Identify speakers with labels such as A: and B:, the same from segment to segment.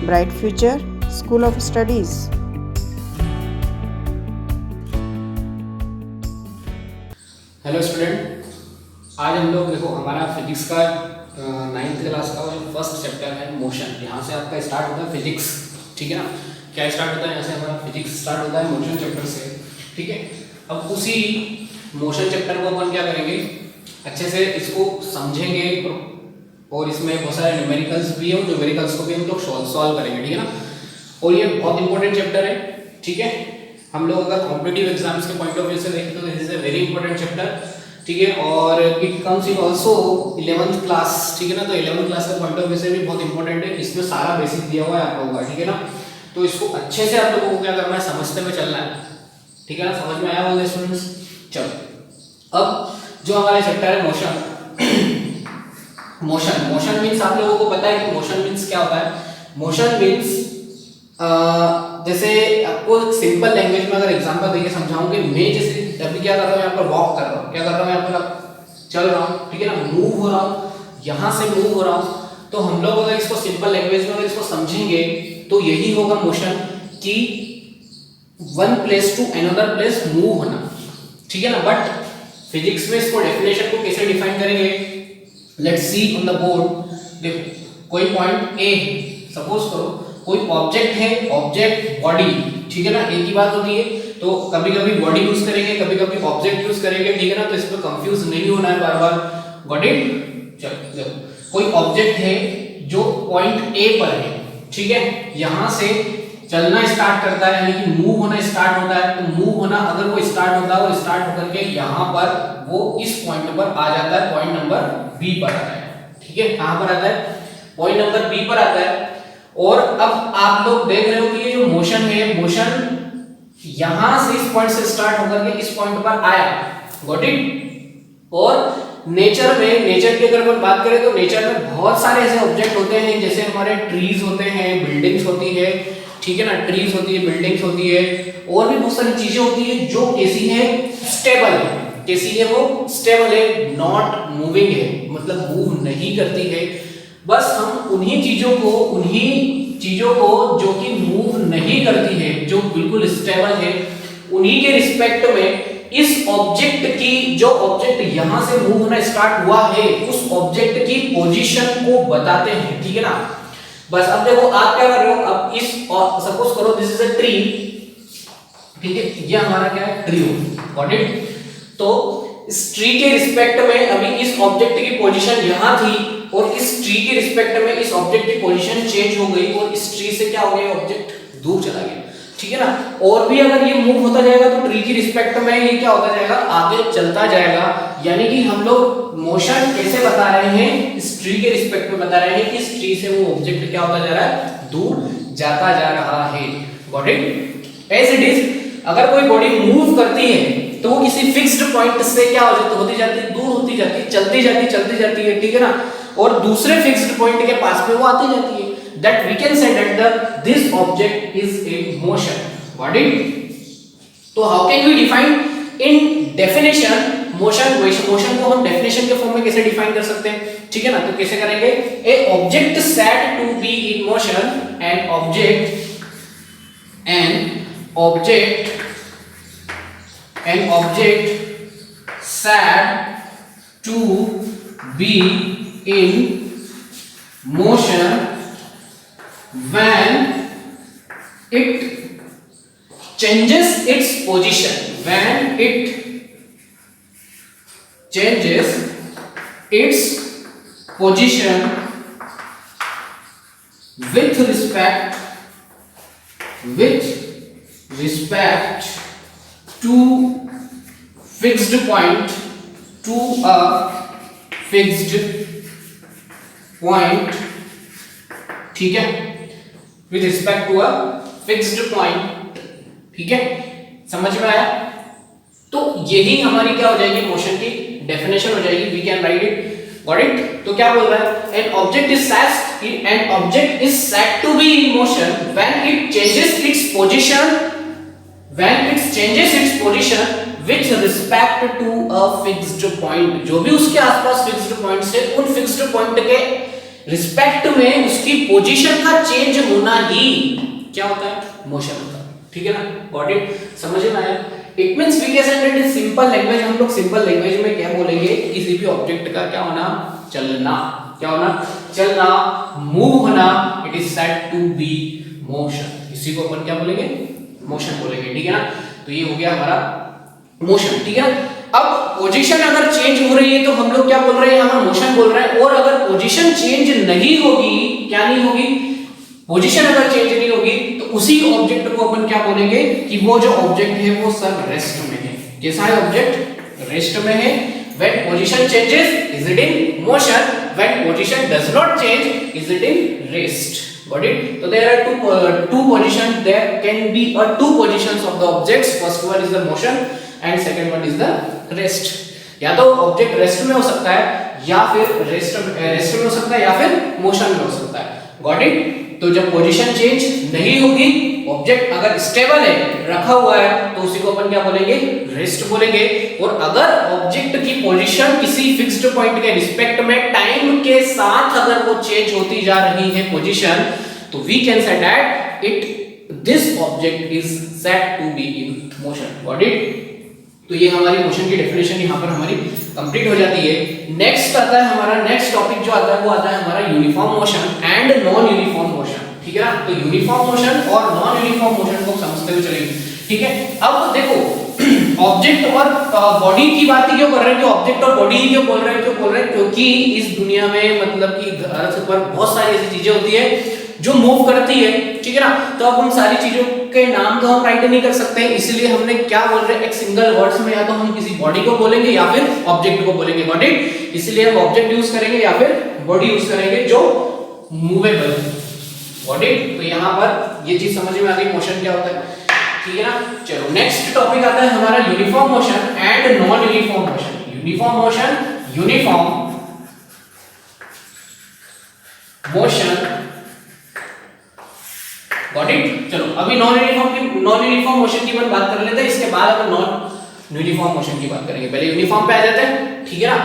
A: Bright Future School of Studies.
B: Hello student, आज हम लोग देखो हमारा फिजिक्स का 9th क्लास का जो फर्स्ट चैप्टर है मोशन, यहाँ से आपका स्टार्ट होता है फिजिक्स। ठीक है ना, क्या स्टार्ट होता है यहाँ से हमारा फिजिक्स स्टार्ट होता है मोशन चैप्टर से। ठीक है, अब उसी मोशन चैप्टर को अपन क्या करेंगे, अच्छे से इसको समझेंगे और इसमें बहुत सारे न्यूमेरिकल्स भी हैं, न्यूमेरिकल्स को भी हम लोग सॉल्व करेंगे। ठीक है ना, और ये बहुत इंपॉर्टेंट चैप्टर है। ठीक है, हम लोग अगर कॉम्पिटिटिव एग्जाम्स के पॉइंट ऑफ व्यू से देखें तो this is a very important chapter. ठीक है, और it comes in also 11th class. ठीक है ना, तो 11th क्लास के पॉइंट ऑफ व्यू से भी बहुत इंपॉर्टेंट है। इसमें सारा बेसिक दिया हुआ है आप लोगों का। ठीक है ना, तो इसको अच्छे से आप लोगों को क्या करना है, समझते हुए चलना है। ठीक है ना, समझ में आया बोलते स्टूडेंट्स? चलो, अब जो हमारा चैप्टर है मोशन मोशन मीन्स आप लोगों को पता है कि मोशन मीन्स क्या होता है। मोशन मीन्स जैसे आपको सिंपल लैंग्वेज में अगर एग्जांपल देके समझाऊं कि मैं जैसे अभी क्या कर रहा हूं, यहाँ पर वॉक कर रहा हूं, क्या कर रहा हूं, यहाँ पर चल रहा हूं। ठीक है ना, मूव हो रहा हूं, यहाँ से मूव हो रहा हूं। तो हम लोग अगर इसको सिंपल लैंग्वेज में अगर इसको समझेंगे तो यही होगा मोशन, कि one place to another place move होना। ठीक है ना, बट फिजिक्स में इसको डेफिनेशन को कैसे डिफाइन करेंगे, let's see on the board. देखो कोई पॉइंट ए, सपोज करो कोई ऑब्जेक्ट है, ऑब्जेक्ट बॉडी। ठीक है ना, एक ही बात होती है, तो कभी कभी बॉडी यूज करेंगे, कभी कभी ऑब्जेक्ट यूज करेंगे। ठीक है ना, तो इस पर कंफ्यूज नहीं होना है बार बार। Got it? चलो देखो, कोई ऑब्जेक्ट है जो पॉइंट ए पर है। ठीक है, यहां से चलना स्टार्ट करता है, यानी कि मूव होना स्टार्ट होता है। तो मूव होना अगर वो स्टार्ट होता है और स्टार्ट होकर के यहां पर वो इस पॉइंट पर आ जाता है, पॉइंट नंबर बी पर आता है। ठीक है, कहां पर आता है, पॉइंट नंबर बी पर आता है। और अब आप लोग देख रहे हो कि ये जो मोशन है, मोशन यहां से इस पॉइंट से स्टार्ट होकर के इस पॉइंट पर आया। Got it? और नेचर में, नेचर की अगर हम बात करें तो नेचर में बहुत सारे ऐसे ऑब्जेक्ट होते हैं, जैसे हमारे ट्रीज होते हैं, बिल्डिंग्स होती है। ठीक है ना, ट्रीज होती है, बिल्डिंग्स होती है, और भी बहुत सारी चीजें होती है जो कैसी है, स्टेबल है। कैसी है वो? स्टेबल है, नॉट मूविंग है, मतलब मूव नहीं करती है। बस हम उन्हीं चीजों को जो कि मूव नहीं करती है, जो बिल्कुल स्टेबल है, उन्हीं के रिस्पेक्ट में इस ऑब्जेक्ट की, जो ऑब्जेक्ट यहां से मूव होना स्टार्ट हुआ है, उस ऑब्जेक्ट की पोजीशन को बताते हैं। ठीक है ना, बस अब देखो आप क्या कर रहे हो, अब इस सपोज करो दिस इज अ ट्री। ठीक है, ये हमारा क्या है, ट्री हो। Got it? तो इस ट्री के रिस्पेक्ट में अभी इस ऑब्जेक्ट की पोजीशन यहां थी, और इस ट्री के रिस्पेक्ट में इस ऑब्जेक्ट की पोजीशन चेंज हो गई, और इस ट्री से क्या हो गया, ऑब्जेक्ट दूर चला गया। ठीक है ना, और भी अगर ये मूव होता जाएगा तो ट्री की रिस्पेक्ट में ये क्या होता जाएगा, आगे चलता जाएगा। यानी कि हम लोग मोशन कैसे बता रहे हैं, इस ट्री के रिस्पेक्ट में बता रहे हैं कि इस ट्री से वो ऑब्जेक्ट क्या होता जा रहा है, दूर जाता जा रहा है। Got it? As it is, अगर कोई बॉडी मूव करती है तो वो किसी फिक्स्ड पॉइंट से क्या हो जाती, होती जाती है, दूर होती जाती है, चलती जाती है। ठीक है ना, और दूसरे फिक्स्ड पॉइंट के पास में वो आती जाती है। That we can say that this object is a motion. Got it? तो how can we define in definition motion? Motion को हम डेफिनेशन के फॉर्म में कैसे डिफाइन कर सकते हैं? ठीक है ना, तो कैसे करेंगे, a object said to be in motion, an object said to be in motion when it changes its position, when it changes its position with respect to fixed point, to a fixed point. ठीक है, with respect to a fixed point. ठीक है, समझ में आया? तो यही हमारी क्या हो जाएगी, मोशन की डेफिनेशन हो जाएगी। We can write it. Got it? तो क्या बोल रहा है, an object is said to be in motion when it changes its position, with respect to a fixed point. जो भी उसके आसपास फिक्स्ड पॉइंट्स है, उन फिक्स्ड पॉइंट के रिस्पेक्ट में उसकी पोजीशन का चेंज होना ही क्या होता है, मोशन होता है। ठीक है ना, गॉट इट, समझ में आया? It means we can said it simple language, हम लोग सिंपल लैंग्वेज में क्या बोलेंगे, किसी भी ऑब्जेक्ट का क्या होना, चलना, क्या होना, चलना, मूव होना, it is said to be motion. इसी को अपन क्या बोलेंगे, मोशन बोलेंगे। ठीक है ना, तो ये हो गया हमारा मोशन। ठीक है, अब पोजीशन अगर चेंज हो रही है तो हम लोग क्या बोल रहे हैं, हम मोशन बोल रहे हैं। और अगर पोजीशन चेंज नहीं होगी, क्या नहीं होगी, पोजीशन अगर चेंज नहीं होगी तो उसी ऑब्जेक्ट को अपन क्या बोलेंगे कि वो जो ऑब्जेक्ट है वो सब रेस्ट में है। कैसा है ऑब्जेक्ट, रेस्ट में है। when position changes is it in motion, when position does not change is it in rest. Got it? So there are two positions, there can be two positions of the objects. First one is the motion and second one is the rest. या तो object rest में हो सकता है या फिर rest में हो सकता है या फिर मोशन में हो सकता है। Got it? तो जब पोजीशन चेंज नहीं होगी, ऑब्जेक्ट अगर स्टेबल है, रखा हुआ है, तो उसी को अपन क्या बोलेंगे, रेस्ट बोलेंगे। और अगर ऑब्जेक्ट की पोजीशन किसी फिक्स्ड पॉइंट के रिस्पेक्ट में टाइम के साथ अगर वो चेंज होती जा रही है पोजीशन, तो we can say that it this object is said to be in motion. Got it? तो ये हमारी मोशन की डेफिनेशन यहाँ पर हमारी कंप्लीट हो जाती है। नेक्स्ट आता है हमारा, नेक्स्ट टॉपिक जो आता है वो आता है हमारा uniform motion and non uniform motion. ठीक है ना, तो यूनिफॉर्म मोशन और नॉन यूनिफॉर्म मोशन को समझते हुए चलेंगे। ठीक है, अब देखो ऑब्जेक्ट और बॉडी की बात ही क्यों कर रहे हैं, कि ऑब्जेक्ट और बॉडी ही क्यों बोल रहे हैं, क्योंकि इस दुनिया में मतलब कि अर्थ पर बहुत सारी ऐसी चीजें होती है जो मूव करती है। ठीक है ना, तो अब उन सारी चीजों के नाम तो हम राइट नहीं कर सकते, इसलिए हमने क्या बोल रहे हैं, एक सिंगल वर्ड्स में या तो हम किसी बॉडी को बोलेंगे या फिर ऑब्जेक्ट को बोलेंगे। Got it? इसलिए हम ऑब्जेक्ट यूज करेंगे या फिर बॉडी यूज करेंगे जो मूवेबल। Got it? तो यहाँ पर ये चीज समझ में आ गई, मोशन क्या होता है। ठीक है ना, चलो नेक्स्ट टॉपिक आता है हमारा uniform motion and non uniform motion. Uniform motion, uniform motion. Got it? चलो अभी नॉन यूनिफॉर्म मोशन की अपन बात कर लेते हैं, इसके बाद अपन नॉन यूनिफॉर्म मोशन की बात करेंगे। पहले यूनिफॉर्म पे आ जाते हैं। ठीक है ना,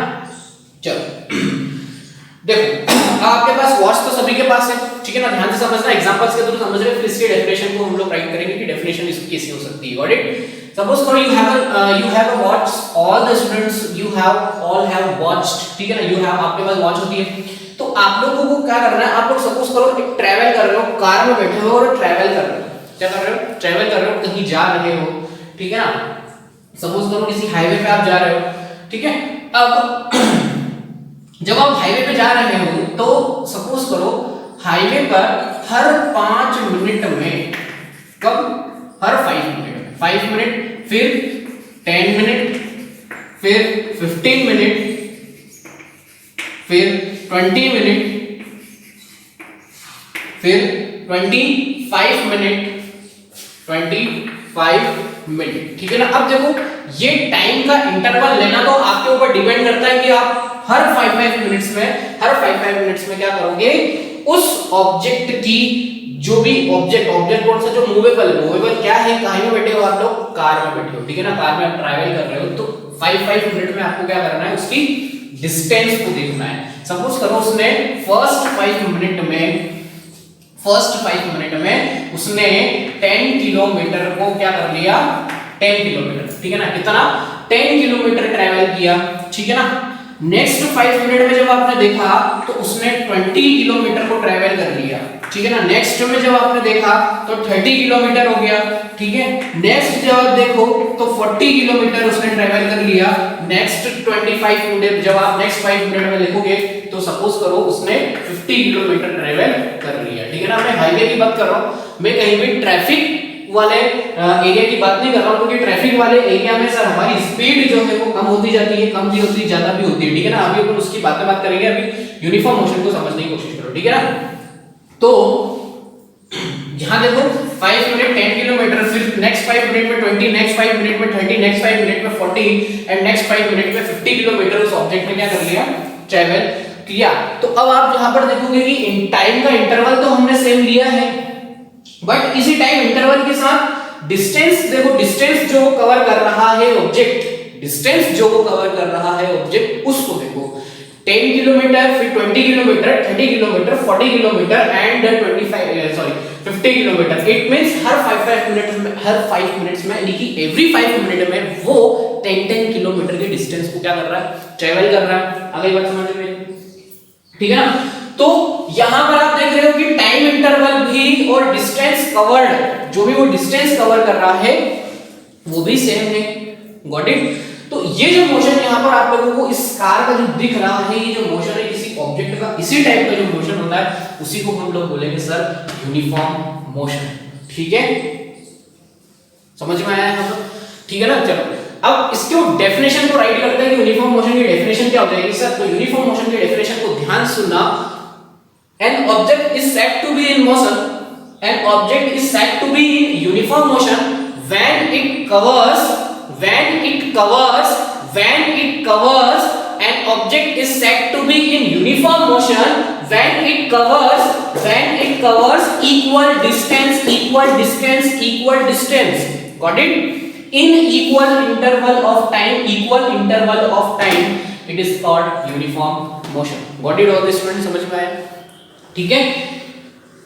B: चलो देखो आपके पास वॉच तो सभी के पास है। ठीक है ना, ध्यान से समझना, एग्जांपल्स के थ्रू समझ रहे, फिर इसकी डेफिनेशन को हम लोग राइट करेंगे कि डेफिनेशन इसकी कैसी हो सकती है। Got it? सपोज करो you have a watch, all the students all have watched। ठीक है ना, you have, आपके पास वॉच होती है, तो आप लोगों को क्या करना है, आप लोग सपोज करो एक ट्रैवल कर रहे हो, कार में बैठे हो और ट्रैवल कर रहे हो। क्या कर रहे हो? ट्रैवल कर रहे हो, कहीं जा रहे हो। ठीक है ना, सपोज करो किसी हाईवे पे आप जा रहे हो। ठीक है, अब जब आप हाईवे पे जा रहे हो तो सपोज करो हाईवे पर हर 5 मिनट में, कब, हर 5 मिनट, फिर 10 मिनट, फिर 15 मिनट, फिर 20 मिनट, फिर 25 मिनट, 25 मिनट। ठीक है ना, अब देखो ये टाइम का इंटरवल लेना तो आपके ऊपर डिपेंड करता है कि आप हर 5 मिनट्स में क्या करोगे, उस ऑब्जेक्ट की जो भी ऑब्जेक्ट कौन सा, जो मूवेबल क्या है, कहाँ में बैठे हो आप लोग, कार में बैठे हो। ठीक है ना, कार में आप ट्रैवल कर रहे हो, तो 5 मिनट में आपको क्या करना है, उसकी डिस्टेंस को देखना है। सपोज करो उसने फर्स्ट 5 मिनट में उसने 10 किलोमीटर को क्या कर लिया, 10 किलोमीटर। ठीक है ना, कितना, 10 किलोमीटर ट्रैवल किया। ठीक है ना, नेक्स्ट 5 मिनट में जब आपने देखा तो उसने 20 किलोमीटर को ट्रैवल कर लिया। ठीक है ना, नेक्स्ट में जब आपने देखा तो 30 किलोमीटर हो गया। ठीक है, नेक्स्ट जब आप देखो तो 40 किलोमीटर उसने ट्रैवल कर लिया। नेक्स्ट 25 मिनट, जब आप नेक्स्ट 5 मिनट में देखोगे तो सपोज करो उसने 50 किलोमीटर ट्रैवल कर लिया। ठीक है ना, मैं हाईवे की बात कर रहा हूँ, मैं कहीं भी ट्रैफिक वाले एरिया की बात नहीं कर रहा हूँ, क्योंकि ट्रैफिक वाले एरिया में सर हमारी स्पीड जो है वो कम होती जाती है, कम भी होती है, ज्यादा भी होती है। ठीक है ना, अभी अपन उसकी बात करेंगे, अभी यूनिफॉर्म मोशन को समझने की कोशिश करो। ठीक है ना, तो यहां देखो 5 मिनट 10 किलोमीटर, फिर नेक्स्ट 5 मिनट में 20, नेक्स्ट 5 मिनट में 30, नेक्स्ट 5 मिनट में 40 एंड नेक्स्ट 5 मिनट में 50 किलोमीटर उस ऑब्जेक्ट ने क्या कर लिया, ट्रैवल किया। तो अब आप यहां पर देखोगे कि इन टाइम का इंटरवल तो हमने सेम लिया है, बट इसी टाइम इंटरवल के साथ डिस्टेंस, देखो डिस्टेंस जो कवर कर रहा है ऑब्जेक्ट, उसको देखो। 10 किलोमीटर, फिर 20 kilometre, 30 kilometre, 40 kilometre and 50 kilometre. It means her 5 minutes में यानी कि एवरी 5 मिनट में वो 10 किलोमीटर के डिस्टेंस को क्या कर रहा है, ट्रेवल कर रहा है। अगली बात समझ में, ठीक है ना। तो यहां पर आप देख रहे हो कि टाइम इंटरवल भी और डिस्टेंस कवर्ड, जो भी वो डिस्टेंस कवर कर रहा है वो भी सेम है। Got it. तो ये जो मोशन यहाँ पर आप लोगों को इस कार का जो दिख रहा है, ये जो मोशन है किसी ऑब्जेक्ट का इसी टाइप का जो मोशन होता है उसी को हम लोग बोलेंगे सर यूनिफॉर्म मोशन। ठीक है, समझ में आया यहाँ पर? ठीक है ना। चलो अब इसके डेफिनेशन को राइट करते हैं कि यूनिफॉर्म मोशन की डेफिनेशन क्या हो जाएगी सर। तो यूनिफॉर्म मोशन की डेफिनेशन को ध्यान सुनना। An object is said to be in motion, an object is said to be in uniform motion when it covers an object is said to be in uniform motion when it covers equal distance, got it, in equal interval of time, it is called uniform motion। got it all this students, समझ में आया? ठीक है,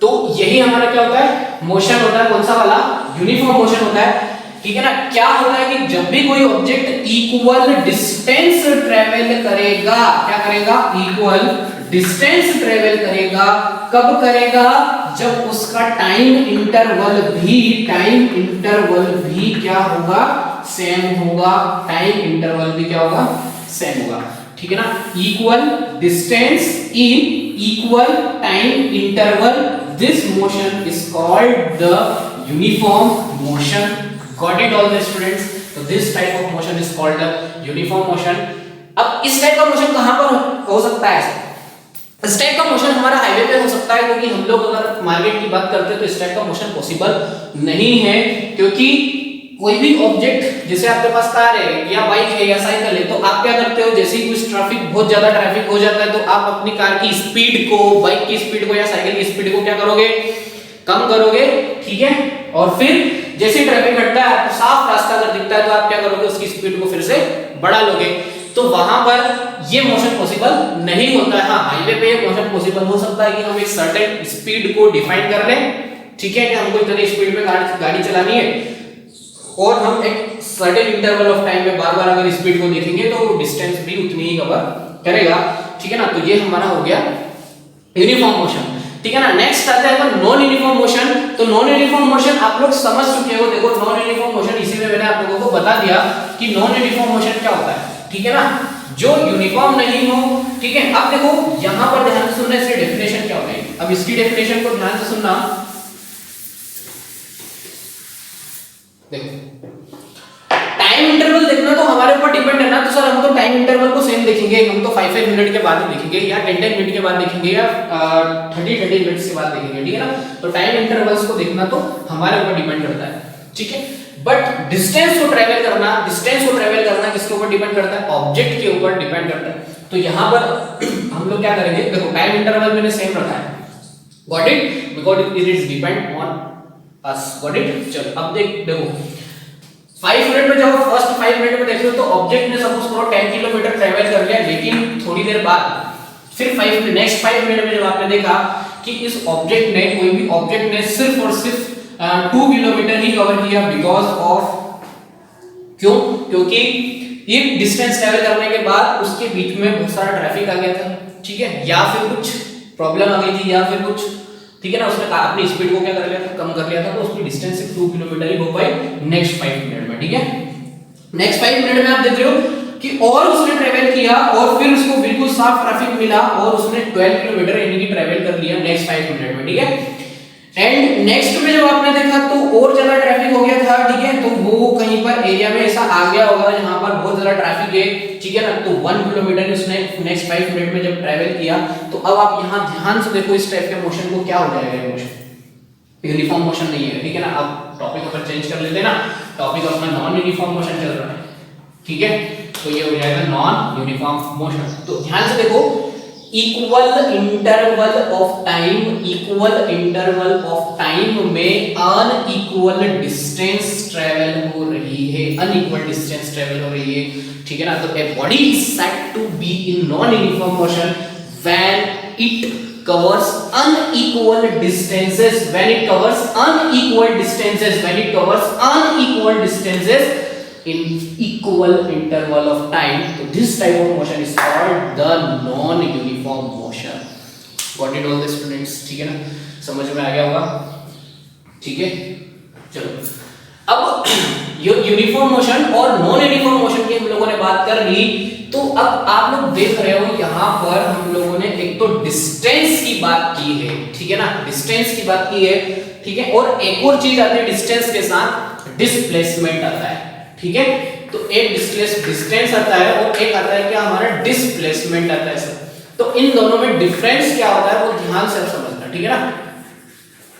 B: तो यही हमारा क्या होता है, मोशन होता है। कौन सा वाला? यूनिफॉर्म मोशन होता है। ठीक है ना। क्या होता है कि जब भी कोई ऑब्जेक्ट इक्वल डिस्टेंस ट्रेवल करेगा, क्या करेगा? इक्वल डिस्टेंस ट्रेवल करेगा। कब करेगा? जब उसका टाइम इंटरवल भी क्या होगा? सेम होगा। टाइम इंटरवल भी क्या होगा? सेम होगा। ठीक है ना। Equal distance in equal time interval, this motion is called the uniform motion. Got it all the students? So this type of motion is called the uniform motion। अब इस type का मोशन कहां पर हो सकता है? इस टाइप का मोशन हमारा हाईवे पे हो सकता है, क्योंकि हम लोग अगर मार्केट की बात करते हैं तो इस टाइप का मोशन पॉसिबल नहीं है, क्योंकि कोई भी ऑब्जेक्ट, जैसे आपके पास कार है या बाइक है या साइकिल है, तो आप क्या करते हो, जैसे ही कुछ बहुत ज्यादा ट्रैफिक हो जाता है तो आप अपनी कार की स्पीड को, बाइक की स्पीड को या साइकिल की स्पीड को क्या करोगे? कम करोगे। ठीक है, और फिर जैसे ट्रैफिक हटता है, आपको साफ रास्ता अगर दिखता है तो आप क्या करोगे? उसकी स्पीड को फिर से बढ़ा लोगे। तो वहां पर ये मोशन पॉसिबल नहीं होता है। हाँ, हाईवे पे ये मोशन पॉसिबल हो सकता है कि हम एक सर्टेन स्पीड को डिफाइन कर लें। ठीक है, कि हमको इतनी स्पीड में गाड़ी चलानी है और हम एक सर्टेन इंटरवल ऑफ टाइम में बार-बार अगर स्पीड को देखेंगे तो वो डिस्टेंस भी उतनी ही कवर करेगा। ठीक है ना। तो ये हमारा हो गया यूनिफॉर्म मोशन। ठीक है ना। नेक्स्ट आता है नॉन यूनिफॉर्म मोशन। तो नॉन यूनिफॉर्म मोशन आप लोग समझ चुके हो। देखो नॉन यूनिफॉर्म मोशन इसी में मैंने आप लोगों को बता दिया कि नॉन यूनिफॉर्म मोशन क्या होता है। ठीक है ना, जो यूनिफॉर्म नहीं हो। ठीक है, अब देखो यहां पर ध्यान से सुनना, इसकी डेफिनेशन क्या होगी। अब इसकी डेफिनेशन को ध्यान से सुनना। देखो टाइम इंटरवल देखना तो हमारे ऊपर डिपेंड है ना। तो सर हम तो टाइम इंटरवल को सेम देखेंगे, हम तो 5-5 मिनट के बाद देखेंगे या 10-10 मिनट के बाद देखेंगे या 30-30 मिनट्स के बाद देखेंगे। ठीक है ना। तो टाइम इंटरवल्स को देखना तो हमारे ऊपर डिपेंड करता है। ठीक है, बट डिस्टेंस को ट्रैवल करना किसके ऊपर डिपेंड करता है? ऑब्जेक्ट के ऊपर डिपेंड करता है। तो यहां पर हम लोग क्या करेंगे, देखो टाइम इंटरवल मैंने सेम रखा है। Got it, because it is depend on us. Got it. चलो अब देखो 5 मिनट में, जब फर्स्ट 5 मिनट में देखो तो ऑब्जेक्ट ने सपोज करो 10 किलोमीटर ट्रैवल कर लिया, लेकिन थोड़ी देर बाद फिर नेक्स्ट 5 मिनट में जब आपने देखा कि इस ऑब्जेक्ट ने, कोई भी ऑब्जेक्ट ने सिर्फ और सिर्फ 2 किलोमीटर ही कवर किया। बिकॉज ऑफ क्यों? क्योंकि ये डिस्टेंस ट्रैवल करने के बाद उसके बीच में बहुत सारा ट्रैफिक आ गया था। ठीक है, या फिर कुछ प्रॉब्लम आ गई थी या फिर कुछ। ठीक है ना, उसने अपनी स्पीड को क्या कर लिया था? कम कर लिया था। तो उसकी डिस्टेंस सिर्फ 2 किलोमीटर ही हो पाई नेक्स्ट 5 मिनट में। ठीक है, नेक्स्ट 5 मिनट में आप देख रहे हो कि और उसने ट्रैवल किया और फिर उसको बिल्कुल साफ ट्रैफिक मिला और उसने 12 किलोमीटर यानी कि ट्रैवल कर लिया नेक्स्ट 5 मिनट में। ठीक है, एंड नेक्स्ट में जब आपने देखा तो और ज्यादा ट्रैफिक हो गया था। ठीक है, तो वो कहीं पर एरिया में ऐसा आ गया होगा जहां पर बहुत ज्यादा ट्रैफिक है। ठीक है ना, तो 1 किलोमीटर उसने नेक्स्ट 5 मिनट में जब ट्रैवल किया, तो अब आप यहां ध्यान से देखो इस टाइप के मोशन को क्या हो जाएगा। ये मोशन यूनिफॉर्म मोशन नहीं है। ठीक है ना, अब टॉपिक अगर चेंज कर लेते हैं ना, टॉपिक अपना नॉन यूनिफॉर्म मोशन चल रहा है। ठीक है, तो ये हो जाएगा नॉन यूनिफॉर्म मोशन। तो ध्यान से देखो इक्वल इंटरवल ऑफ टाइम में अनइक्वल डिस्टेंस ट्रेवल हो रही है, अनइक्वल डिस्टेंस ट्रेवल हो रही है, ठीक है ना। तो a body is said to be in non uniform motion when it covers unequal distances, when it covers unequal distances in equal interval of time. So this type of motion is called the non uniform motion. Got it all the students? ठीक है ना, समझ में आ गया होगा, ठीक है। चलो अब यूनिफॉर्म मोशन और नॉन यूनिफॉर्म मोशन की हम लोगों ने बात कर ली। तो अब आप लोग देख रहे हो यहाँ पर हम लोगों ने एक तो डिस्टेंस की बात की है, ठीक है ना, डिस्टेंस की बात की है, ठीक है। और एक और चीज आती है डिस्टेंस के साथ, डिस्प्लेसमेंट आता है, ठीक है। तो एक डिस्टेंस आता है और एक आता है क्या हमारा डिस्प्लेसमेंट आता है सर। तो इन दोनों में डिफरेंस क्या होता है वो ध्यान से समझना, ठीक है ना,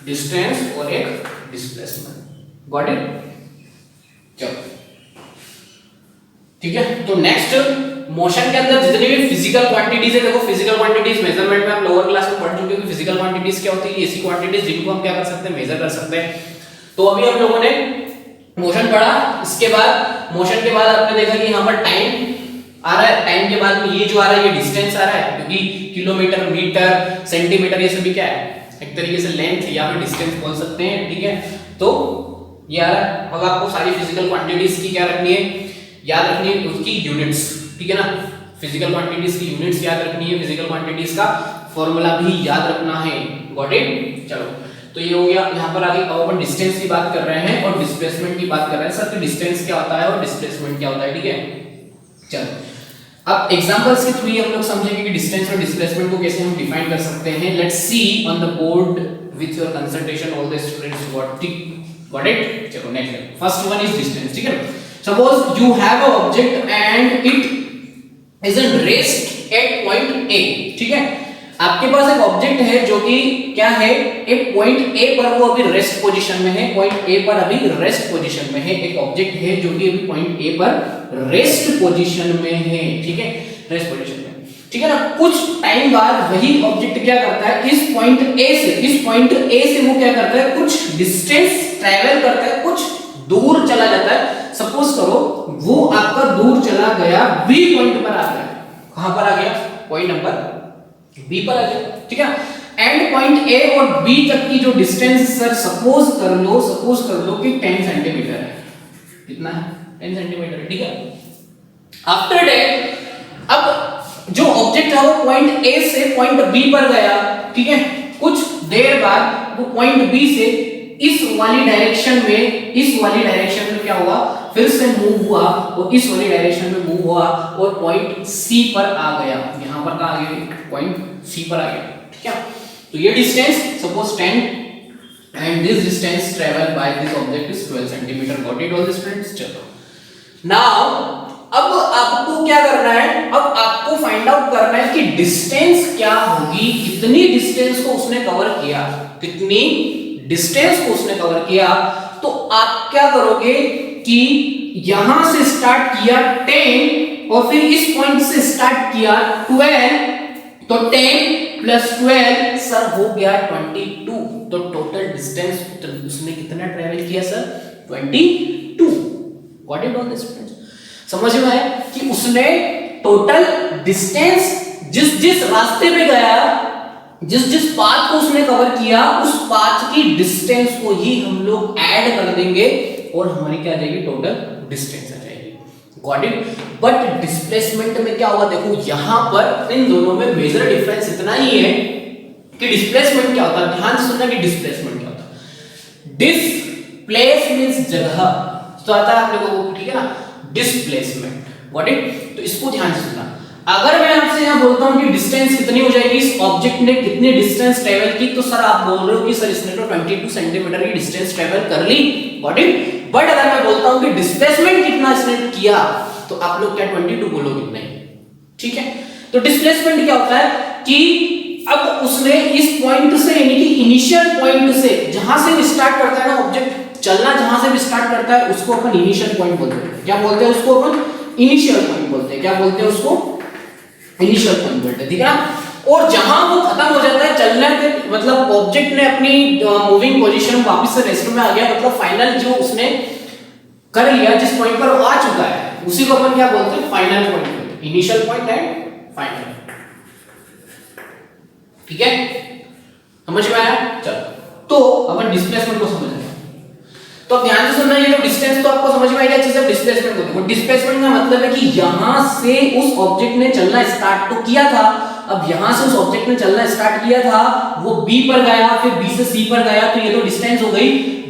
B: डिस्टेंस और एक डिस्प्लेसमेंट। Got it? चलो ठीक है। तो नेक्स्ट मोशन के अंदर जितनी भी फिजिकल क्वांटिटीज है, देखो फिजिकल क्वांटिटीज मेजरमेंट में आप लोअर क्लास में पढ़ चुके हो कि फिजिकल क्वांटिटीज क्या होती है, ऐसी क्वांटिटीज जिनको हम क्या कर सकते हैं, मेजर कर सकते हैं। तो अभी हम लोगों ने मोशन पढ़ा, इसके बाद मोशन के बाद आपने देखा कि यहाँ पर टाइम आ रहा है, टाइम के बाद में ये जो आ रहा है ये डिस्टेंस आ रहा है, क्योंकि किलोमीटर, मीटर, सेंटीमीटर ये सभी क्या है, एक तरीके से लेंथ या फिर डिस्टेंस बोल सकते हैं, ठीक है। तो ये आ रहा है। अब आपको सारी फिजिकल क्वांटिटीज की क्या रखनी है, याद रखनी है, उसकी यूनिट्स, ठीक है ना, फिजिकल क्वांटिटीज की यूनिट्स याद रखनी है, फिजिकल क्वांटिटीज का फॉर्मूला भी याद रखना है। Got it? चलो तो ये हो गया। यहाँ पर आगे अब अपन डिस्टेंस की बात कर रहे हैं और डिस्प्लेसमेंट की बात कर रहे हैं सर, कि डिस्टेंस क्या होता है और डिस्प्लेसमेंट क्या होता है, ठीक है। चलो अब एग्जांपल्स के थ्रू हम लोग समझेंगे कि डिस्टेंस और डिस्प्लेसमेंट को कैसे हम डिफाइन कर सकते हैं। Let's see on the board with your concentration all the students got it. चलो next first one is distance, ठीक है। Suppose you have an object and it is in rest at point A, ठीक है। आपके पास एक object है जो कि क्या है, एक पॉइंट A पर वो अभी रेस्ट पोजीशन में है, पॉइंट A पर अभी रेस्ट पोजीशन में है, एक ऑब्जेक्ट है जो कि अभी पॉइंट A पर रेस्ट पोजीशन में है, ठीक है, रेस्ट पोजीशन में, ठीक है ना। कुछ टाइम बाद वही ऑब्जेक्ट क्या करता है, इस पॉइंट A से वो क्या करता है, कुछ डिस्टेंस ट्रैवल करता है, कुछ दूर चला जाता है। सपोज करो वो आपका दूर चला गया B पॉइंट पर आ गया, कहां पर आ गया, पॉइंट नंबर B पर आ गया, ठीक है। एंड पॉइंट A और B तक की जो डिस्टेंस सर सपोज कर लो कि 10 सेंटीमीटर है, कितना है, 10 सेंटीमीटर, ठीक है। आफ्टर दैट अब जो ऑब्जेक्ट है वो पॉइंट A से पॉइंट B पर गया, ठीक है। कुछ देर बाद वो पॉइंट B से इस वाली डायरेक्शन में क्या हुआ, फिर से मूव हुआ और इस वाली डायरेक्शन में मूव हुआ और पॉइंट C पर आ गया, यहां पर कहां आ गया, पॉइंट C पर आ गया, ठीक है। तो ये distance suppose 10 and this distance travel by this object is 12 centimetre. Got it all the students? चलो नाउ अब आपको क्या करना है, अब आपको फाइंड आउट करना है कि डिस्टेंस क्या होगी, कितनी डिस्टेंस को उसने कवर किया, कितनी डिस्टेंस को उसने कवर किया। तो आप क्या करोगे कि यहां से स्टार्ट किया 10 और फिर इस पॉइंट से स्टार्ट किया 12, तो 10 प्लस 12 सर हो गया 22। तो टोटल डिस्टेंस उसने कितना ट्रेवल किया sir, 22। What it all this friends, समझ में आया कि उसने टोटल डिस्टेंस जिस रास्ते पे गया, जिस पाथ को उसने कवर किया, उस पाथ की डिस्टेंस को ही हम लोग ऐड कर देंगे और हमारी क्या आ जाएगी, टोटल डिस्टेंस आ जाएगी। Got it? बट डिस्प्लेसमेंट में क्या होगा, देखो यहां पर इन दोनों में मेजर डिफरेंस इतना ही है कि डिस्प्लेसमेंट क्या होता है, ध्यान से सुनना कि डिस्प्लेसमेंट क्या होता है। डिस्प्लेस मींस जगह, तो आता है आप लोगों को, ठीक है ना, डिस्प्लेसमेंट। Got it? तो इसको ध्यान से सुनना। अगर मैं आपसे यहां बोलता हूं कि डिस्टेंस कितनी हो जाएगी, इस ऑब्जेक्ट ने कितनी डिस्टेंस ट्रेवल की, तो सर आप बोल रहे हो कि सर इसने तो 22 सेंटीमीटर की डिस्टेंस ट्रेवल कर ली। Got it? बट अगर मैं बोलता हूं कि डिस्प्लेसमेंट कितना इसने किया, तो आप लोग क्या 22 बोलोगे? नहीं, ठीक है। तो डिस्प्लेसमेंट क्या होता है कि अब उसने इस पॉइंट से, यानी कि इनिशियल पॉइंट से, जहां से स्टार्ट करता है ना ऑब्जेक्ट चलना, जहां से भी स्टार्ट करता है उसको अपन इनिशियल पॉइंट बोलते हैं। क्या बोलते हैं उसको? अपन इनिशियल पॉइंट बोलते हैं। क्या बोलते हैं उसको? इनिशियल पॉइंट बोलते हैं, ठीक है ना। और जहां वो खत्म हो जाता है चलने के, मतलब ऑब्जेक्ट ने अपनी मूविंग पोजीशन वापस से रेस्ट में आ गया, मतलब फाइनल जो उसने कर लिया, जिस पॉइंट पर वो आ चुका है, उसी को अपन क्या बोलते हैं, final point, initial point and final. ठीक है, समझ में आया? चलो तो अपन डिस्प्लेसमेंट को समझ रहे हैं, तो अब ध्यान से सुनना, ये जो डिस्टेंस तो आपको समझ में आई अच्छे से, डिस्प्लेसमेंट को देखो। डिस्प्लेसमेंट का मतलब है कि यहां से उस ऑब्जेक्ट ने चलना स्टार्ट तो किया था, अब यहां से उस ऑब्जेक्ट ने चलना स्टार्ट किया था, वो B पर गया, फिर B से C पर गया, तो ये तो डिस्टेंस हो गई।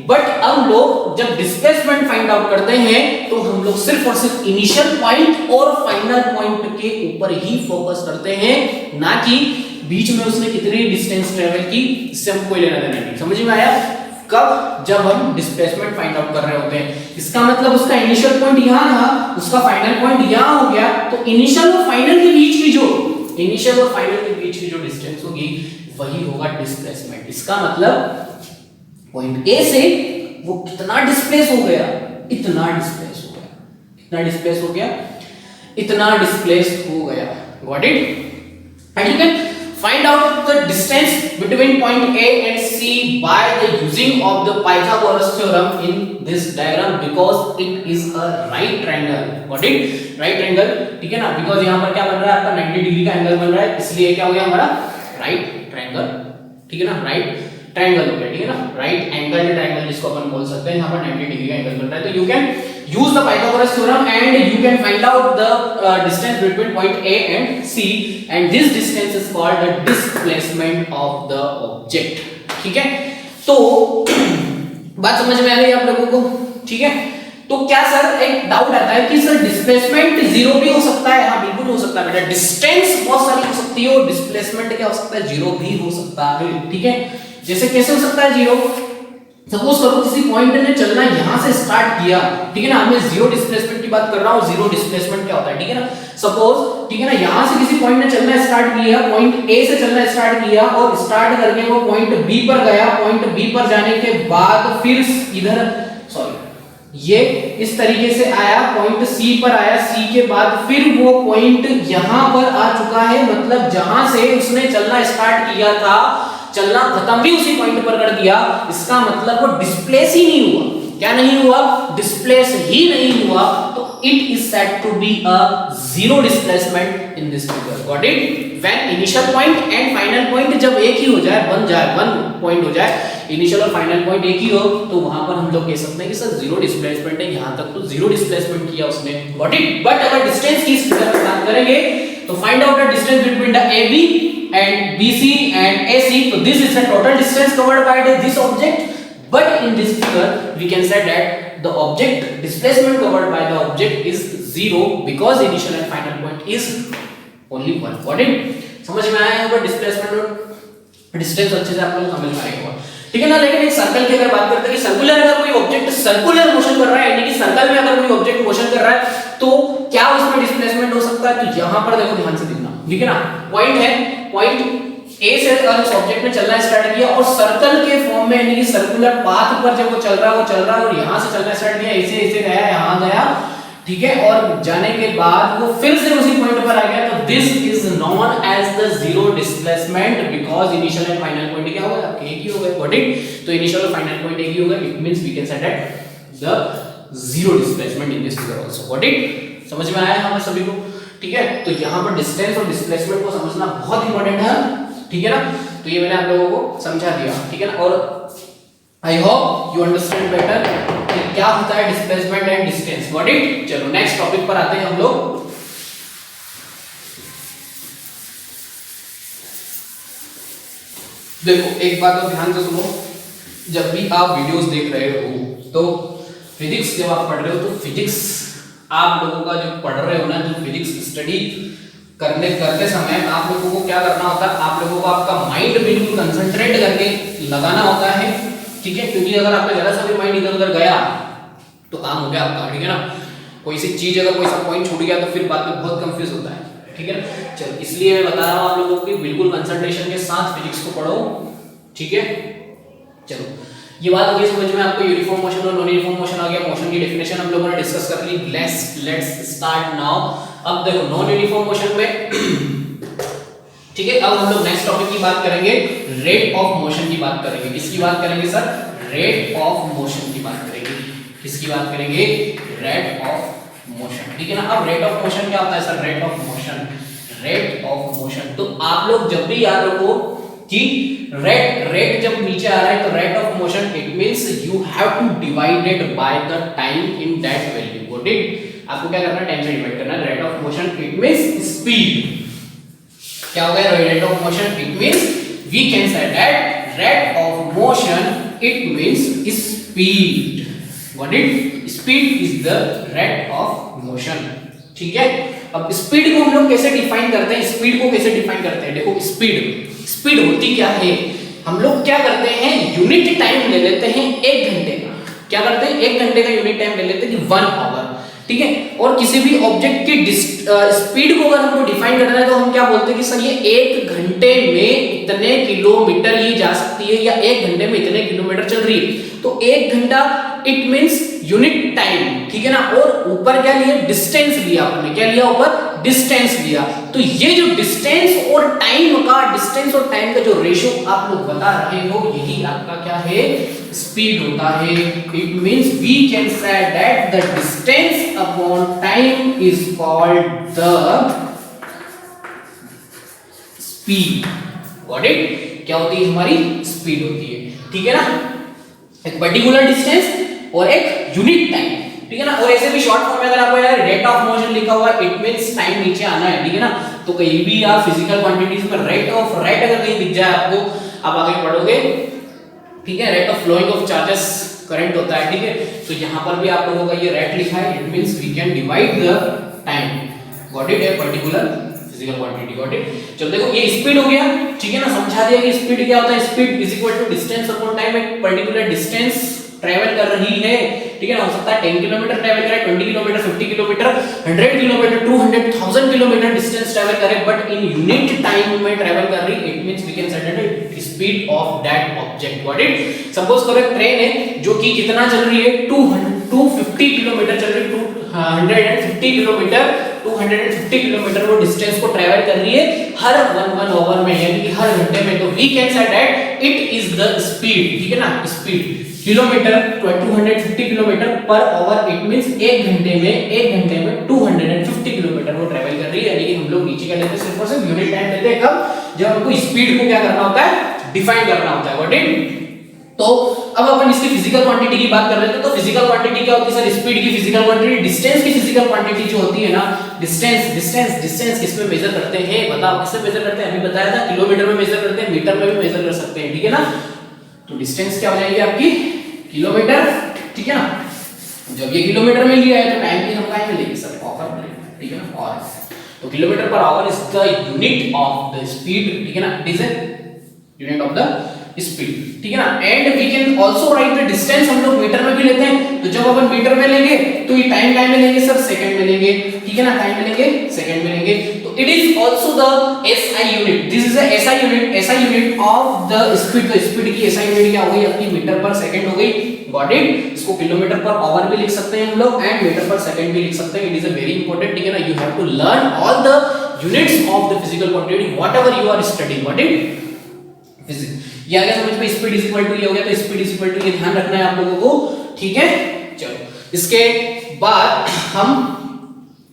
B: बट अब लोग जब डिस्प्लेसमेंट फाइंड आउट करते हैं तो हम लोग सिर्फ और सिर्फ इनिशियल पॉइंट और फाइनल पॉइंट के ऊपर ही फोकस करते हैं, ना कि बीच में उसने कितनी डिस्टेंस ट्रेवल की, इससे हमको कोई लेना देना नहीं। समझ में आया? कब? जब हम डिस्प्लेसमेंट फाइंड आउट कर रहे होते हैं। इसका मतलब उसका इनिशियल पॉइंट यहां था, उसका फाइनल पॉइंट यहां हो गया, तो इनिशियल और फाइनल के बीच की जो डिस्टेंस होगी वही होगा डिस्प्लेसमेंट। इसका मतलब पॉइंट ए से वो कितना डिस्प्लेस हो गया, इतना डिस्प्लेस हो गया, इतना डिस्प्लेस हो गया, इतना डिस्प्लेस हो गया। Got it? And you can find out the distance between point A and C by the using of the Pythagoras theorem in this diagram, because it is a right triangle. Got it? Right triangle, ठीक है ना? Because यहाँ पर क्या बन रहा है, आपका 90 डिग्री का एंगल बन रहा है, इसलिए क्या हो गया हमारा राइट ट्रायंगल। ठीक है ना? राइट ट्रायंगल हो गया, ठीक है ना? राइट एंगल ट्रायंगल जिसको अपन बोल सकते हैं, यहाँ पर 90 डिग्री का एंगल बन रहा है। तो you can use the Pythagoras theorem and you can find out the distance between point A and C, and this distance is called the displacement of the object. ठीक है, तो बात समझ में आ गई आप लोगों को? ठीक है, तो क्या सर एक डाउट आता है कि सर डिस्प्लेसमेंट जीरो भी हो सकता है? हाँ बिल्कुल हो सकता है बेटा, डिस्टेंस बहुत सारी हो सकती है और डिस्प्लेसमेंट क्या हो सकता है, जीरो भी हो सकता है। ठीक है, जैसे कैसे हो सकता है जीरो? सपोज करो किसी पॉइंट ने चलना यहां से स्टार्ट किया, ठीक है ना, मैं जीरो डिस्प्लेसमेंट की बात कर रहा हूं। जीरो डिस्प्लेसमेंट क्या होता है, ठीक है ना? सपोज, ठीक है ना, यहां से किसी पॉइंट ने चलना स्टार्ट किया, पॉइंट ए से चलना स्टार्ट किया और स्टार्ट करके वो पॉइंट बी पर गया, पॉइंट बी पर जाने के बाद फिर इधर ये इस तरीके से आया, पॉइंट सी पर आया, सी के बाद फिर वो पॉइंट यहां पर आ चुका है, मतलब जहां से उसने चलना स्टार्ट किया था, चलना खत्म भी उसी पॉइंट पर कर दिया। इसका मतलब वो डिस्प्लेस ही नहीं हुआ। क्या नहीं हुआ? डिस्प्लेस ही नहीं हुआ, तो it is said to be a zero displacement in this figure. Got it? When initial point and final point जब एक ही हो जाए, बन जाए, वन पॉइंट हो जाए, इनिशियल और फाइनल पॉइंट एक ही हो, तो वहां पर हम लोग कह सकते हैं कि सर जीरो डिस्प्लेसमेंट है, यहां तक तो जीरो डिस्प्लेसमेंट किया उसने। Got it? बट अगर डिस्टेंस की बात करेंगे तो find out the distance between the AB and BC and AC. So this is the total distance covered by this object. But in this figure, we can say that the object displacement covered by the object is zero because initial and final point is only one. Got it? समझ में आया होगा displacement और distance अच्छे से आप लोग समझ में आएगा, ठीक है ना? लेकिन एक सर्कल की अगर बात करते हैं कि सर्कुलर अगर कोई ऑब्जेक्ट सर्कुलर मोशन कर रहा है, यानी कि सर्कल में अगर कोई ऑब्जेक्ट मोशन कर रहा है, तो क्या उसमें डिस्प्लेसमेंट हो सकता है? तो यहां पर देखो, ध्यान से देखना, ठीक है ना? पॉइंट है, पॉइंट ए से अगर उस ऑब्जेक्ट ने चलना स्टार्ट किया और सर्कल के फॉर्म में, यानी कि सर्कुलर पाथ पर जब वो चल रहा है और यहां से चलना स्टार्ट किया, ऐसे गया, यहां गया, ठीक है, और जाने के बाद वो फिर से उसी पॉइंट पर आ गया, तो this is known as the zero displacement because initial and final point क्या होगा? आपके एक ही हो गए। Got it? तो इनिशियल और फाइनल पॉइंट एक ही होगा, it means we can say that the zero displacement in this figure also. Got it? समझ में आया हमें सभी को? ठीक है, तो यहां पर डिस्टेंस और डिस्प्लेसमेंट को समझना बहुत इंपॉर्टेंट है, ठीक है ना? तो ये मैंने आप लोगों को समझा दिया, ठीक है ना? और I hope you understand better कि क्या होता है displacement and distance. Got it? चलो नेक्स्ट टॉपिक पर आते हैं हम लोग। देखो एक बात तो ध्यान से सुनो, जब भी आप वीडियोस देख रहे हो तो फिजिक्स जब आप पढ़ रहे हो तो फिजिक्स आप लोगों का जो पढ़ रहे हो ना, जो फिजिक्स स्टडी करते समय आप लोगों को क्या करना होता है? आप लोगों को आपका माइंड बिल्कुल कंसंट्रेट करके लगाना होता है, ठीक है? क्योंकि अगर आपका जरा सा भी माइंड इधर उधर गया तो काम हो गया आपका, ठीक है ना? कोई सी चीज अगर कोई सा पॉइंट छूट गया तो फिर बाद में बहुत कंफ्यूज होता है, ठीक है ना? चलो इसलिए मैं बता रहा हूं आप लोगों को बिल्कुल कंसंट्रेशन के साथ फिजिक्स को पढ़ो, ठीक है? चलो ये बात हो गई समझ में आपको, यूनिफॉर्म मोशन और नॉन यूनिफॉर्म मोशन आ गया, मोशन की डेफिनेशन हम लोगों ने डिस्कस कर ली। Let's start now. अब देखो नॉन यूनिफॉर्म मोशन में ठीक है, अब हम लोग नेक्स्ट टॉपिक की बात करेंगे, रेट ऑफ मोशन की बात करेंगे। किसकी बात करेंगे सर? रेट ऑफ मोशन की बात करेंगे। किसकी बात करेंगे? Rate of motion. ठीक है ना। अब रेट ऑफ मोशन क्या होता है sir? Rate of motion, rate of motion. तो आप लोग जब भी याद रखो कि रेट जब नीचे आ रहा है तो rate of motion, it means you have to divide it by the time in that value. Got it? आपको क्या करना है? टाइम से डिवाइड करना है। Rate of motion it means speed. क्या हो गया? Rate of motion it means we can say that rate of motion it means speed. Got it? Speed is the rate of motion. ठीक है। अब speed को हम लोग कैसे डिफाइन करते हैं? स्पीड को कैसे डिफाइन करते हैं? देखो, स्पीड होती क्या है? हम लोग क्या करते हैं? यूनिट टाइम ले लेते हैं 1 घंटे का। क्या करते हैं? 1 घंटे का यूनिट टाइम ले लेते हैं कि 1 आवर। ठीक है। और किसी भी ऑब्जेक्ट की स्पीड को अगर हमको डिफाइन करना है तो हम क्या बोलते हैं कि सर ये 1 घंटे में इतने किलोमीटर ये जा सकती है या 1 घंटे में इतने किलोमीटर चल रही है। तो 1 घंटा इट मींस यूनिट टाइम। ठीक है ना। और ऊपर क्या लिया? डिस्टेंस लिया आपने। क्या लिया? ऊपर डिस्टेंस लिया। तो ये जो डिस्टेंस और टाइम का जो रेशियो आप लोग बता रहे हो, यही आपका क्या है? स्पीड होता है। It means we can say that the distance upon time is called the speed. Got it? क्या होती है? हमारी स्पीड होती है। ठीक है ना। एक पर्टिकुलर डिस्टेंस और एक यूनिट टाइम। ठीक है ना। और ऐसे भी शॉर्ट फॉर्म में अगर आपको यार रेट ऑफ मोशन लिखा हुआ है, इट मींस टाइम नीचे आना है। ठीक है ना। तो कहीं भी आप फिजिकल क्वांटिटीज में रेट अगर कहीं दिख जाए आपको, आप आगे पढ़ोगे। ठीक है। Rate of flowing of charges current होता है। ठीक है। तो यहां पर भी आप लोगों का ये रेट लिखा है। It means we can divide the time. Got it? A particular physical quantity. Got it? चलो देखो, ये स्पीड हो गया। ठीक है ना। समझा दिया कि स्पीड क्या होता है। Speed is equal to distance upon time. एक पर्टिकुलर डिस्टेंस ट्रैवल कर रही है। ठीक है ना। हो सकता है 10 किलोमीटर ट्रैवल करे, 20 kilometre, 50 kilometre, 100 kilometre, 200,000 kilometre distance travel करे, बट इन यूनिट टाइम में ट्रैवल कर रही। It means we can say that speed of that object. Got it? Suppose करो एक ट्रेन है जो कि कितना चल रही है? 250 किलोमीटर चल रही है। 150 किलोमीटर, 250 किलोमीटर वो डिस्टेंस को ट्रैवल कर रही है हर 1 आवर में, यानी कि हर घंटे में। तो we can say that it is the speed. ठीक है ना। Speed kilometre 250 kilometre per hour. It means 1 घंटे में 250 किलोमीटर वो ट्रैवल कर रही है। यानी कि हम लोग नीचे क्या लेते हैं? सिर्फ और सिर्फ यूनिट टाइम लेते हैं। कब? जब हमको स्पीड को क्या करना होता है? डिफाइन करना होता है। What it? तो अब अपन इसकी फिजिकल क्वांटिटी की बात कर रहे थे। तो फिजिकल क्वांटिटी क्या होती है सर? स्पीड की फिजिकल क्वांटिटी। डिस्टेंस की फिजिकल क्वांटिटी जो होती है ना, डिस्टेंस किसमें मेजर करते हैं? बताओ किससे मेजर करते हैं? अभी बताया था, किलोमीटर में मेजर करते हैं, मीटर में भी मेजर कर सकते हैं। ठीक है ना। तो डिस्टेंस क्या हो जाएगी आपकी? किलोमीटर। ठीक है ना। जब ये किलोमीटर में लिया है तो टाइम भी हम काय में लेंगे सर? आवर में। ठीक है ना। और तो kilometre per hour is the unit of the speed. ठीक है ना। It is a unit of the speed. ठीक है ना। And we can also write the distance. हम लोग मीटर में भी लेते हैं। तो जब अपन मीटर में लेंगे तो ये टाइम में लेंगे सर? सेकंड में लेंगे। ठीक है ना। टाइम में लेंगे, सेकंड में लेंगे। तो it is also the SI unit. This is a SI unit of the speed. तो स्पीड की एसआई यूनिट क्या हो गई आपकी? मीटर पर सेकंड हो गई। Got it? इसको किलोमीटर पर आवर भी लिख सकते हैं हम लोग एंड मीटर पर सेकंड भी लिख सकते हैं। It is a very important. ठीक है ना। You have to learn all the units of the physical quantity whatever you are studying. Got it? ये आ गया समझ में? स्पीड इज इक्वल टू ये हो गया। तो स्पीड इज इक्वल टू ये ध्यान रखना है आप लोगों को। ठीक है। चलो, इसके बाद हम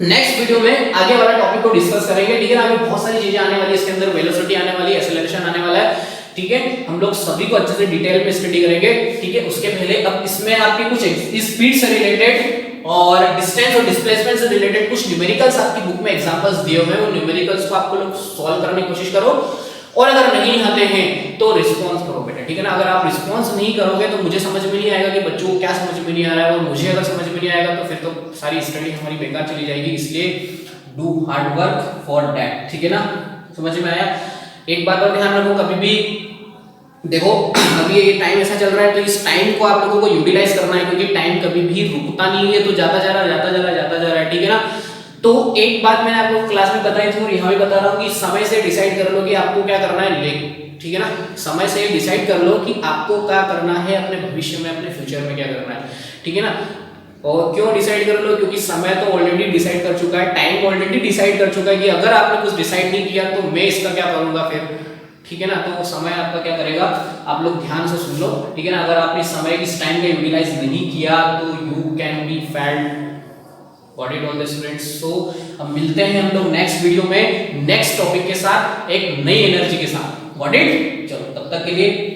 B: नेक्स्ट वीडियो में आगे वाला टॉपिक को डिस्कस करेंगे। ठीक है ना। अभी बहुत सारी चीजें आने वाली है इसके अंदर। वेलोसिटी आने वाली है, एक्सेलरेशन आने वाला है। ठीक है। हम लोग सभी को अच्छे से डिटेल में स्टडी करेंगे। ठीक है। उसके पहले अब इसमें आपकी कुछ स्पीड से रिलेटेड और डिस्टेंस और डिस्प्लेसमेंट से रिलेटेड कुछ न्यूमेरिकल्स आपकी बुक में एग्जांपल्स दिए हुए हैं। उन न्यूमेरिकल्स को आपको लोग सॉल्व करने की कोशिश करो, और अगर नहीं आते हैं तो रिस्पॉन्स करो बेटा। ठीक है ना। अगर आप रिस्पॉन्स नहीं करोगे तो मुझे समझ में नहीं आएगा कि बच्चों को क्या समझ में नहीं आ रहा है, और मुझे अगर समझ में नहीं आएगा तो फिर तो सारी स्टडी हमारी बेकार चली जाएगी। इसलिए do hard work for that. ठीक है ना। समझ में आया? एक बात और ध्यान रखो, कभी भी देखो अभी ये टाइम ऐसा चल रहा है तो इस टाइम को आप लोगों को यूटिलाइज करना है, क्योंकि टाइम कभी भी रुकता नहीं है। तो जाता जा रहा है। ठीक है ना। तो एक बात मैंने आपको क्लास में बताई थी और यहाँ भी बता रहा हूँ कि समय से डिसाइड कर लो कि आपको क्या करना है। ठीक है ना। समय से डिसाइड कर लो कि आपको क्या करना है अपने भविष्य में, अपने फ्यूचर में क्या करना है। ठीक है ना। और क्यों डिसाइड कर लो, क्योंकि समय तो ऑलरेडी डिसाइड कर चुका है, टाइम ऑलरेडी डिसाइड कर चुका है कि अगर आपने कुछ डिसाइड नहीं किया तो मैं इसका क्या करूंगा फिर, ठीक है ना। तो वो समय आपका क्या करेगा, आप लोग ध्यान से सुन लो, ठीक है ना। अगर आपने समय इस टाइम का यूटिलाइज नहीं किया तो you can be failed. What it all the students. So अब मिलते हैं हम लोग नेक्स्ट वीडियो में नेक्स्ट टॉपिक के साथ, एक नई एनर्जी के साथ। व्हाट इट, चलो तब तक के लिए